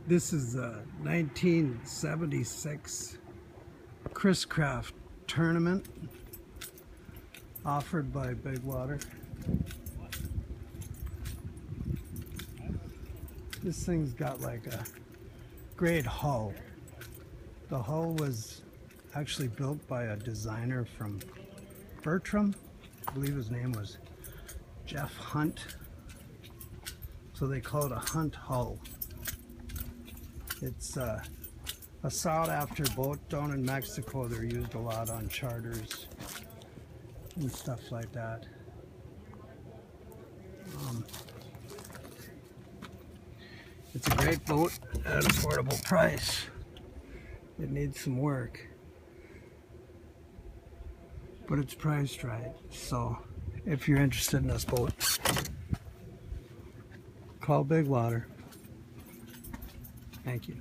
This is a 1976 Chris Craft tournament offered by Big Water. This thing's got like a great hull. The hull was actually built by a designer from Bertram. I believe his name was Jeff Hunt. So they call it a Hunt hull. It's a sought after boat down in Mexico. They're used a lot on charters and stuff like that. It's a great boat at an affordable price. It needs some work, but it's priced right. So if you're interested in this boat, call Big Water. Thank you.